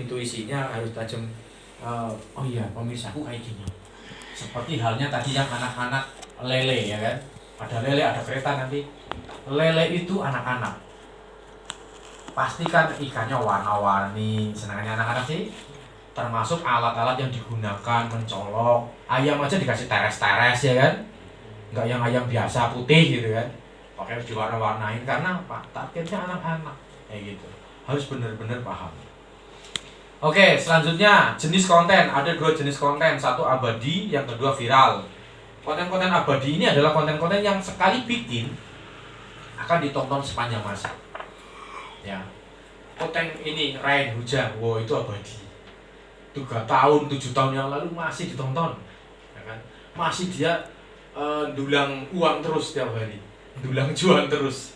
intuisinya, harus tajam. Oh iya, pemirsaku kayak gini. Seperti halnya tadi yang anak-anak lele ya kan. Ada lele, ada kereta nanti. Lele itu anak-anak. Pastikan ikannya warna-warni, senangannya anak-anak sih. Termasuk alat-alat yang digunakan mencolok. Ayam aja dikasih teres-teres ya kan. Enggak yang ayam biasa putih gitu kan. Pakai harus diwarna-warnain karena apa? Targetnya anak-anak kayak gitu. Harus benar-benar paham. Oke, selanjutnya jenis konten. Ada 2 jenis konten, satu abadi, yang kedua viral. Konten-konten abadi ini adalah konten-konten yang sekali bikin akan ditonton sepanjang masa. Ya. Konten ini rain hujan, wow itu abadi. 3 tahun, 7 tahun yang lalu masih ditonton, ya kan? Masih dia dulang uang terus tiap hari, dulang cuan terus,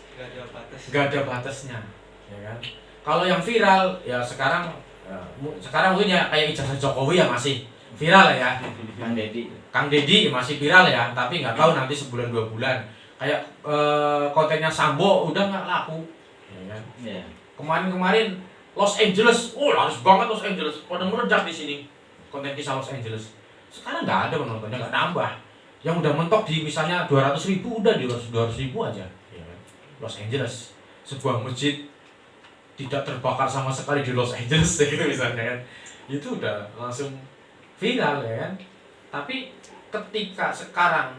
gak ada batasnya, ya kan? Kalau yang viral, ya sekarang mungkin ya kayak ijazah Jokowi ya masih viral ya. Kang Deddy masih viral ya, tapi nggak tahu nanti sebulan 2 bulan. Kayak kontennya Sambo udah nggak laku, ya kan? Yeah. Kemarin Los Angeles, laris banget Los Angeles, pada meledak di sini konten kisah Los Angeles. Sekarang nggak ada penontonnya, nggak nambah. Yang udah mentok di misalnya 200.000 udah di 200.000 aja, ya kan? Los Angeles, sebuah masjid tidak terbakar sama sekali di Los Angeles, gitu misalnya kan, itu udah langsung viral ya kan. Tapi ketika sekarang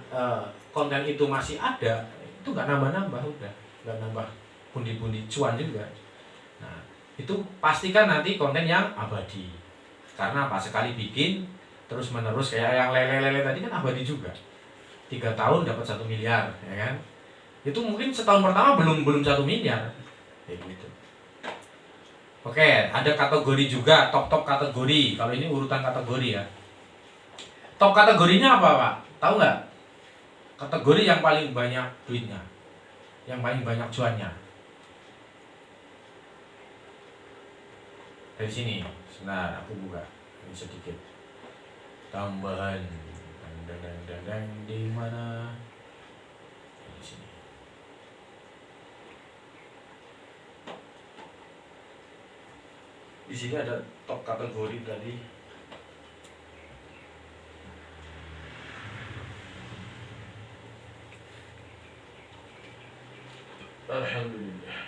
konten itu masih ada, itu nggak nambah-nambah, udah nggak nambah pundi-pundi cuan juga. Nah, itu pastikan nanti konten yang abadi. Karena apa? Sekali bikin terus menerus kayak yang lele-lele tadi kan abadi juga. 3 tahun dapat 1 miliar, ya kan? Itu mungkin setahun pertama belum 1 miliar. Kayak gitu. Oke, ada kategori juga, top kategori. Kalau ini urutan kategori ya. Top kategorinya apa, Pak? Tahu nggak? Kategori yang paling banyak duitnya, yang paling banyak cuannya. Dari sini, sebentar aku buka ini sedikit. Tambahan, di mana? Di sini. Di sini ada top kategori tadi. Alhamdulillah.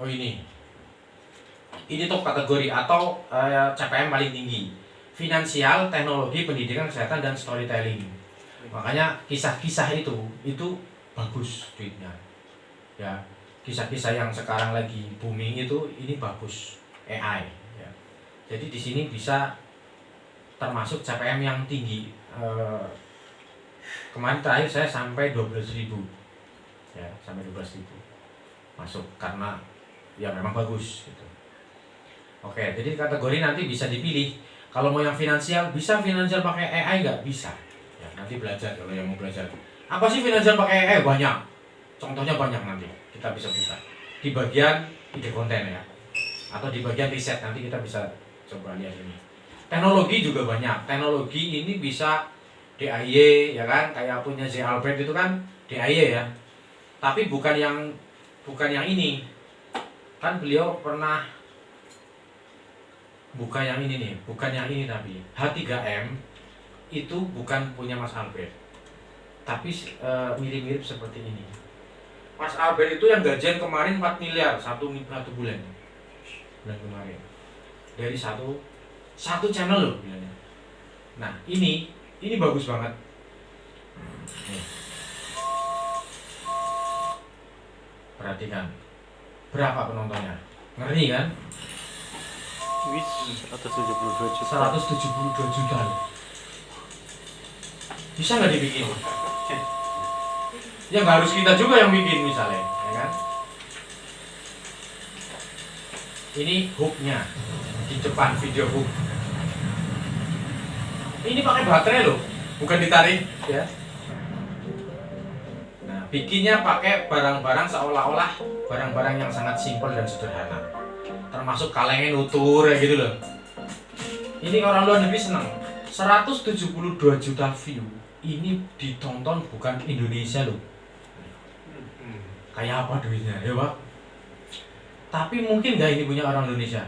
Oh ini top kategori atau CPM paling tinggi. Finansial, teknologi, pendidikan, kesehatan, dan storytelling. Makanya kisah-kisah itu bagus duitnya. Ya, kisah-kisah yang sekarang lagi booming ini bagus, AI. Ya. Jadi di sini bisa termasuk CPM yang tinggi. Kemarin terakhir saya sampai 12.000, ya sampai 12.000 masuk karena ya memang bagus gitu. Oke, jadi kategori nanti bisa dipilih. Kalau mau yang finansial, bisa finansial pakai AI nggak? Bisa. Ya, nanti belajar kalau yang mau belajar. Apa sih finansial pakai AI? Banyak. Contohnya banyak nanti. Kita bisa buka di bagian ide konten ya. Atau di bagian riset nanti kita bisa coba lihat ini. Teknologi juga banyak. Teknologi ini bisa DIY ya kan? Kayak punya Z Albert itu kan DIY ya. Tapi bukan yang ini. Kan beliau pernah bukan yang ini nih, bukan yang ini tapi H3M itu bukan punya Mas Albert. Tapi mirip-mirip seperti ini. Mas Albert itu yang gajian kemarin 4 miliar satu bulan kemarin. Dari satu channel loh bilangnya. Nah, ini bagus banget. Perhatikan. Berapa penontonnya? Ngeri kan? Wis 172 juta. 172 juta. Bisa nggak dibikin? Ya nggak harus kita juga yang bikin misalnya, ya kan? Ini hooknya di depan video hook. Ini pakai baterai loh, bukan ditarik, ya. Nah, bikinnya pakai barang-barang seolah-olah barang-barang yang sangat simpel dan sederhana. termasuk kalengnya nutur ya gitu loh. Ini orang luar negeri seneng. 172 juta view ini ditonton bukan Indonesia loh. Kayak apa duitnya ya Pak? Tapi mungkin nggak ini punya orang Indonesia?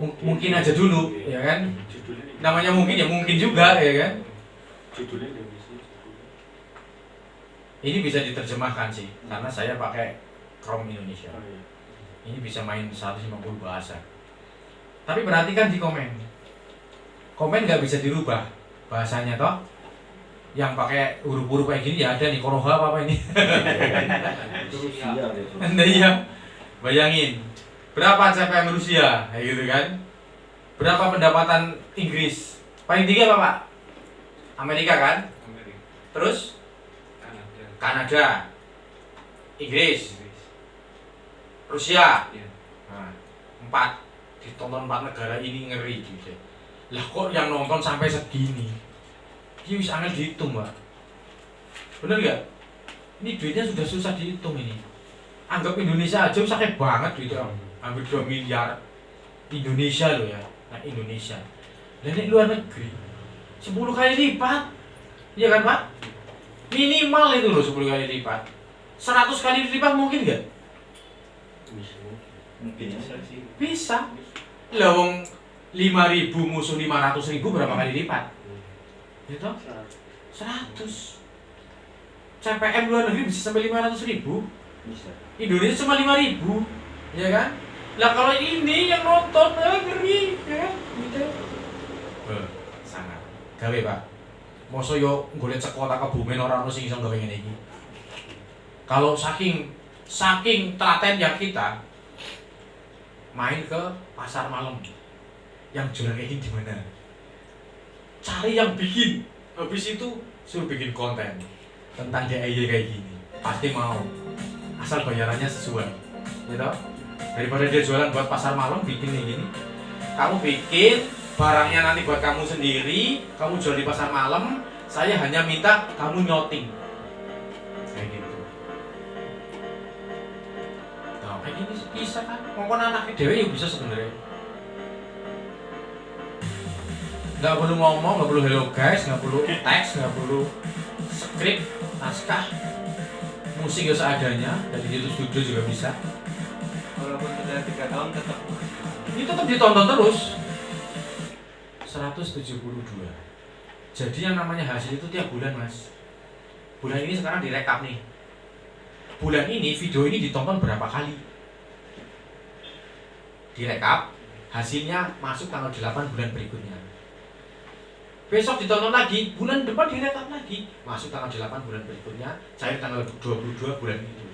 Mungkin aja dulu ya kan. Namanya mungkin ya mungkin juga ya kan. Ini bisa diterjemahkan sih karena saya pakai Chrome Indonesia. Ini bisa main 150 bahasa. Tapi perhatikan di komen. Komen nggak bisa dirubah bahasanya toh. Yang pakai huruf-huruf kayak gini ya ada nih Konoha apa ini. Anda iya. Bayangin. Berapa CPM Rusia kayak gitu kan? Berapa pendapatan Inggris? Paling tinggi apa Pak? Amerika kan? Terus? Kanada. Inggris. Rusia. Nah, 4. Ditonton 4 negara ini ngeri gitu. Lah kok yang nonton sampai segini? Ini bisa angel dihitung Pak. Bener gak? Ini duitnya sudah susah dihitung ini. Anggap Indonesia aja sakit banget duitnya. Hampir 2 miliar Indonesia loh ya. Nah Indonesia. Dan ini luar negeri 10 kali lipat. Iya kan Pak? Minimal itu loh 10 kali lipat. 100 kali lipat mungkin gak? Mungkin Bisa. Lah wong 5.000 musuh 500.000 berapa kali lipat? Gitu? 100. CPM luar negeri bisa sampai 500.000. bisa. Indonesia cuma 5.000. Ya kan? Lah kalau ini yang nonton ngeri ya kan? Gitu. Sangat. Gawe Pak. Mosok yo golek sekota kebumen ora ono sing iso gawe ngene iki. Kalau saking telatennya kita main ke pasar malam yang jualan kayak gini di mana? Cari yang bikin, habis itu suruh bikin konten tentang DIY kayak gini, pasti mau, asal bayarannya sesuai, gitu. Daripada dia jualan buat pasar malam bikin kayak gini, kamu bikin barangnya nanti buat kamu sendiri, kamu jual di pasar malam, saya hanya minta kamu nyoting, kayak gitu. Nah, kayak gini bisa kan? Ngomong anak dewe juga bisa sebenarnya. Nggak perlu ngomong, nggak perlu hello guys, nggak perlu teks, nggak perlu skrip, naskah, musik ya seadanya, dari YouTube studio juga bisa. Walaupun sudah 3 tahun tetap Ini tetap ditonton terus. 172. Jadi yang namanya hasil itu tiap bulan Mas. Bulan ini sekarang direkap nih. Bulan ini video ini ditonton berapa kali? Direkap, hasilnya masuk tanggal 8 bulan berikutnya. Besok ditonton lagi, bulan depan direkap lagi, masuk tanggal 8 bulan berikutnya, cair tanggal 22 bulan itu.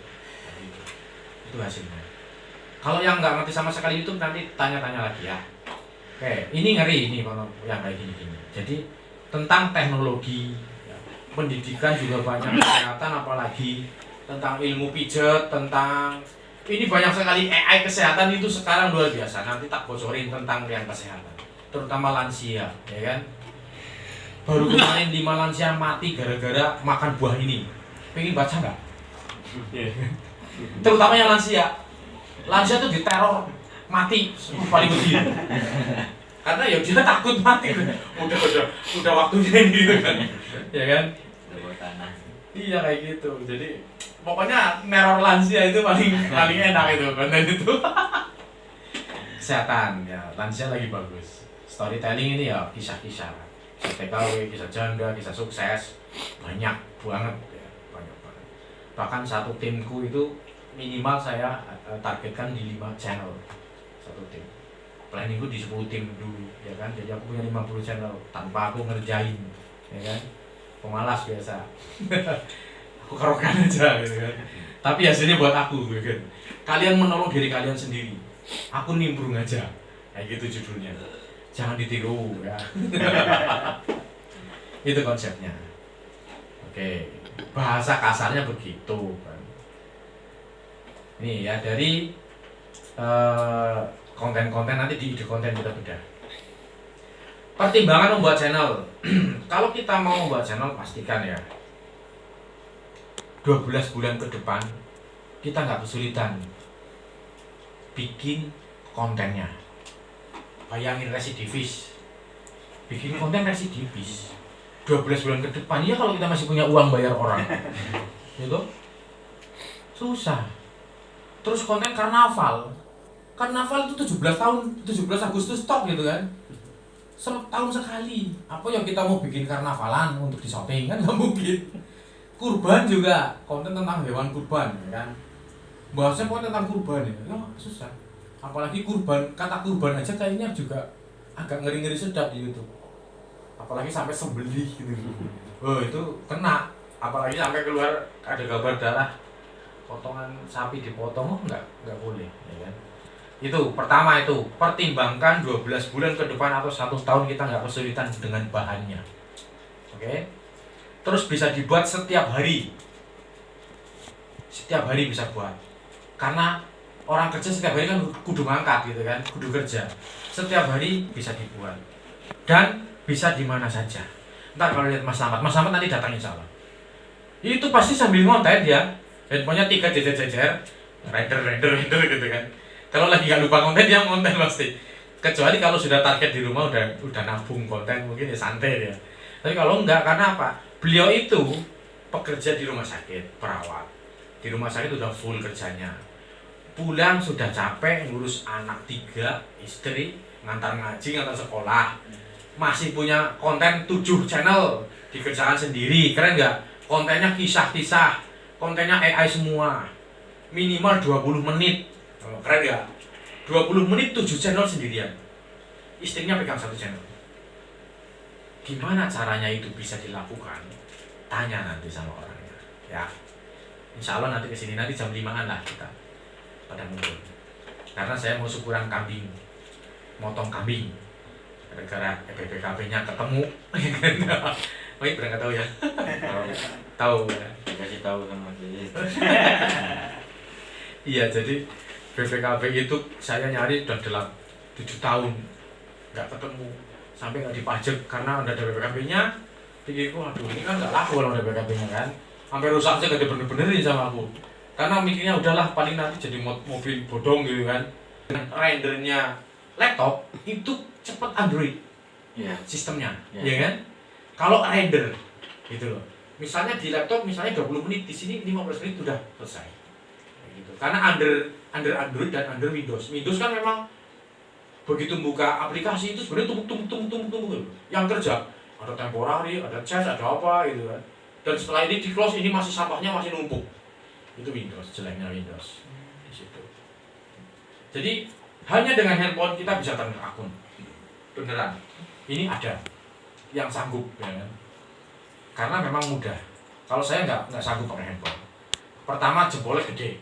Itu hasilnya. Kalau yang nggak ngerti sama sekali itu nanti tanya-tanya lagi ya. Oke, ini ngeri ini kalau yang kayak gini-gini. Jadi tentang teknologi, ya, pendidikan juga banyak, kesehatan apalagi tentang ilmu pijat, tentang ini banyak sekali AI kesehatan itu sekarang luar biasa. Nanti tak bocorin tentang yang kesehatan, terutama lansia, ya kan? Baru kemarin 5 lansia mati gara-gara makan buah ini. Pengen baca nggak? Terutama yang lansia. Lansia tuh diteror mati paling kecil. Karena ya dia takut mati. Udah waktunya ini gitu kan. Ya kan? Iya kayak gitu. Jadi pokoknya neror lansia itu paling enak itu konten itu. Kesehatan ya, lansia lagi bagus. Storytelling ini ya kisah-kisah. Kisah TKW, kisah janda, kisah sukses, banyak banget ya, banyak banget. Bahkan satu timku itu minimal saya targetkan di 5 channel satu tim. Planningku di 10 tim dulu, ya kan. Jadi aku punya 50 channel tanpa aku ngerjain, ya kan. Pemalas biasa. Aku kerokan aja gitu kan. Tapi hasilnya buat aku, gitu kan. Kalian menolong diri kalian sendiri. Aku nimbrung aja, kayak gitu judulnya. Jangan ditiru ya. Itu konsepnya. Oke, bahasa kasarnya begitu kan. Nih ya dari konten-konten nanti di ide konten kita bedah. Pertimbangan membuat channel. Kalau kita mau membuat channel pastikan ya 12 bulan ke depan kita nggak kesulitan. bikin kontennya. Bayangin residivis, bikin konten residivis 12 bulan ke depan, ya kalau kita masih punya uang bayar orang gitu susah. Terus konten karnaval itu 17 tahun, 17 Agustus stop gitu kan, setahun sekali. Apa yang kita mau bikin karnavalan untuk di shopping kan nggak mungkin. Kurban juga, konten tentang hewan kurban ya kan, bahasnya konten tentang kurban ya, susah. Apalagi kurban, kata kurban aja kayaknya juga agak ngeri-ngeri sedap di YouTube. Apalagi sampai sembelih gitu. Oh itu kena, apalagi sampai keluar ada gambar darah, potongan sapi dipotong, nggak boleh ya kan. Itu pertama, itu pertimbangkan 12 bulan ke depan atau 1 tahun kita nggak kesulitan dengan bahannya. Oke. Terus bisa dibuat setiap hari bisa buat, karena orang kerja setiap hari kan kudu ngangkat gitu kan, kudu kerja. Setiap hari bisa dibuat dan bisa di mana saja. Ntar kalau lihat Mas Slamet nanti datang insya Allah. Itu pasti sambil ngonten ya, handphonenya 3 jejer-jejer, render gitu kan. Kalau lagi nggak lupa konten dia ngonten pasti. Kecuali kalau sudah target di rumah udah nabung konten mungkin ya santai ya. Tapi kalau enggak, karena apa? Beliau itu pekerja di rumah sakit, perawat. Di rumah sakit udah full kerjanya. Pulang sudah capek ngurus anak 3, istri, ngantar ngaji, ngantar sekolah. Masih punya konten 7 channel di kerjaan sendiri. Keren nggak? Kontennya kisah-kisah, kontennya AI semua. Minimal 20 menit. Keren nggak? 20 menit 7 channel sendirian. Istrinya pegang 1 channel. Gimana caranya itu bisa dilakukan? Tanya nanti sama orangnya ya. Insya Allah nanti kesini, nanti jam 5-an lah kita pada ngumpul. Karena saya mau syukuran kambing, motong kambing, gara-gara BPKB-nya ketemu. Baik, berangkat tahu ya. Tahu ya. Dikasih tahu sama dia. Iya, jadi BPKB itu saya nyari udah 7 tahun nggak ketemu, sampai nggak dipajak karena udah ada BPKB-nya. Pikirku, aduh ini kan nggak laku kalau ada BPKB-nya kan. Sampai rusak aja gak dibener-benerin sama aku. Karena mikirnya udahlah paling nanti jadi mobil bodong gitu kan. Rendernya laptop itu cepet Android sistemnya, ya kan? Kalau render gitu loh. Misalnya di laptop misalnya 20 menit, di sini 15 menit sudah selesai. Gitu. Karena under Android dan under Windows. Windows kan memang begitu buka aplikasi itu sebenarnya tumpuk. Yang kerja ada temporary, ada cache, ada apa gitu kan. Dan setelah ini di close, ini masih sampahnya masih numpuk. Itu Windows, jeleknya Windows di situ. Jadi hanya dengan handphone kita bisa turn akun. Beneran. Ini ada yang sanggup ya kan. Karena memang mudah. Kalau saya nggak sanggup pakai handphone. Pertama jempolnya gede.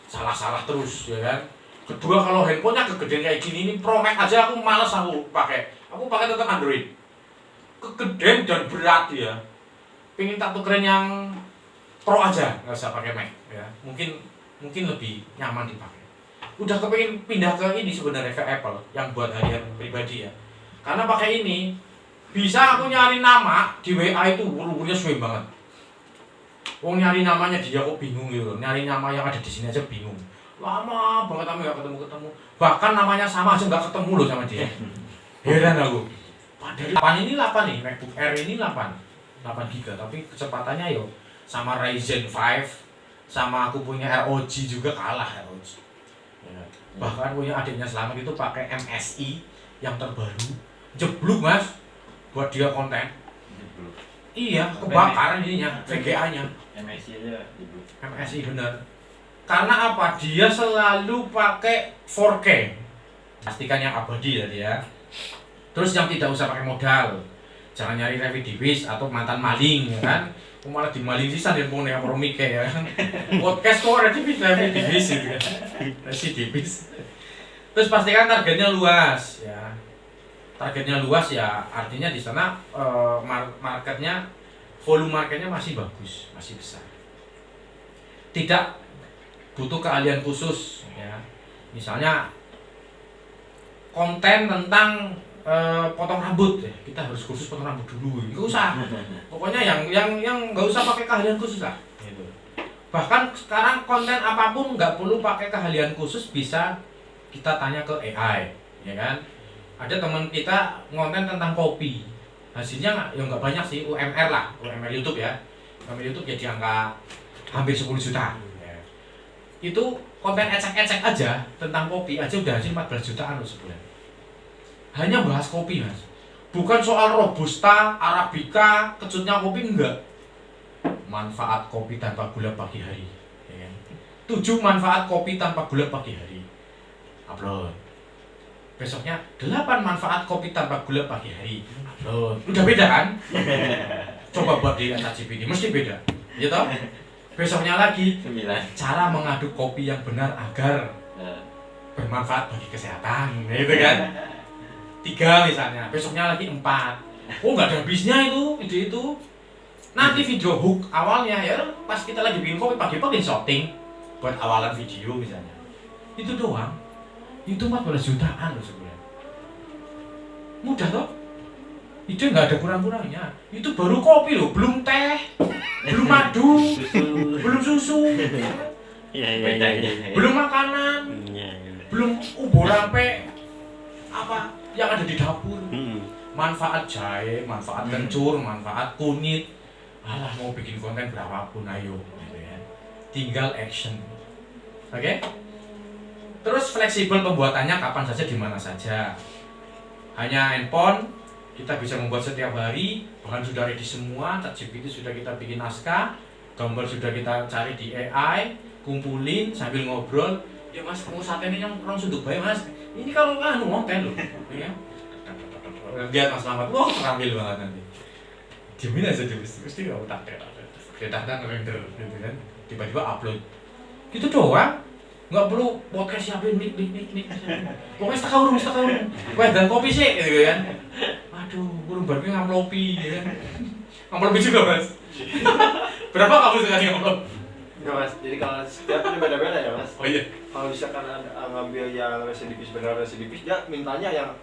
Salah terus ya kan. Kedua kalau handphonenya kegedean kayak gini, ini Pro Max aja aku males aku pakai. Aku pakai tetap Android. Kegedean dan berat ya. Pengen tak tukerin yang Pro aja, nggak usah pakai Mac ya. Mungkin lebih nyaman dipakai. Udah kepengen pindah ke ini sebenarnya, ke Apple yang buat harian pribadi ya. Karena pakai ini bisa aku nyari nama di WA itu buru-burunya suwe banget. Wong nyari namanya dia kok bingung gitu. Nyari nama yang ada di sini aja bingung. Lama banget kami nggak ketemu. Bahkan namanya sama aja nggak ketemu loh sama dia. Heran aku. Padahal 8 ini 8 nih, MacBook Air ini 8 GB, tapi kecepatannya yo sama Ryzen 5, sama aku punya ROG juga kalah ROG. Ya. Bahkan punya adiknya Slamet itu pakai MSI yang terbaru, jeblok mas, buat dia konten. Jeblok. Iya, kebakaran ininya, VGA-nya. MSI aja jeblok. MSI bener. Karena apa? Dia selalu pakai 4K. Pastikan yang abadi tadi ya. Terus yang tidak usah pakai modal. Jangan nyari residivis atau mantan maling ya kan. Malah dimaling sih sambil punya yang promike ya kan. Podcast kok residivis gitu kan. Residivis. Terus pastikan targetnya luas ya. Targetnya luas ya artinya di sana marketnya, volume marketnya masih bagus, masih besar. Tidak butuh keahlian khusus ya. Misalnya konten tentang potong rambut ya, kita harus khusus potong rambut dulu, nggak usah. Pokoknya yang nggak usah pakai keahlian khusus lah. Gitu. Bahkan sekarang konten apapun nggak perlu pakai keahlian khusus, bisa kita tanya ke AI, ya kan? Ada teman kita ngonten tentang kopi, hasilnya nggak banyak sih, UMR lah, UMR YouTube ya. UMR YouTube ya di angka hampir 10 juta. Ya. Itu konten ecek-ecek aja tentang kopi aja udah hasil 14 jutaan loh sebulan. Hanya bahas kopi mas, bukan soal robusta, arabica, kecutnya kopi, enggak. Manfaat kopi tanpa gula pagi hari, ya kan? 7 manfaat kopi tanpa gula pagi hari, upload. Besoknya 8 manfaat kopi tanpa gula pagi hari, upload. Udah beda kan? Coba buat di ChatGPT, mesti beda, ya toh? Besoknya lagi 9. cara mengaduk kopi yang benar agar Nah, bermanfaat bagi kesehatan, gitu kan? 3 misalnya, besoknya lagi 4. Oh nggak ada habisnya itu, ide itu. Nanti video hook awalnya ya pas kita lagi bikin kopi pagi-pagi shooting buat awalan video misalnya. Itu doang. Itu 14 jutaan loh sebulan. Mudah toh? Itu nggak ada kurang-kurangnya. Itu baru kopi loh, belum teh, belum madu, susu. belum susu, Iya. belum makanan, belum ubur sampai apa yang ada di dapur. Manfaat jahe, manfaat kencur, manfaat kunyit. Alah mau bikin konten berapapun ayo gitu ya. Tinggal action. Oke? Terus fleksibel pembuatannya kapan saja di mana saja. Hanya handphone kita bisa membuat setiap hari, bahkan sudah ready semua, ChatGPT sudah kita bikin naskah, gambar sudah kita cari di AI, kumpulin sambil ngobrol. Ya mas, kamu saat ini yang kurang sudut baik mas. Ini kalau konten loh, ya. Lihat mas Selamat, wah terampil banget nanti. Jamin aja dia mesti nggak tak render gitu kan. Tiba-tiba upload. Gitu doang. Nggak perlu podcast siapin nik. Pokoknya setahun. Wah dan kopi sih gitu kan. Aduh, kurang baru ngamlopi ya kan. Ngamlopi juga mas. Berapa kamu sekali ngamlop? Ya mas, jadi kalau setiap ini beda-beda ya mas. Oh iya. Kalau misalkan ada ngambil yang residivis benar residivis, dia mintanya yang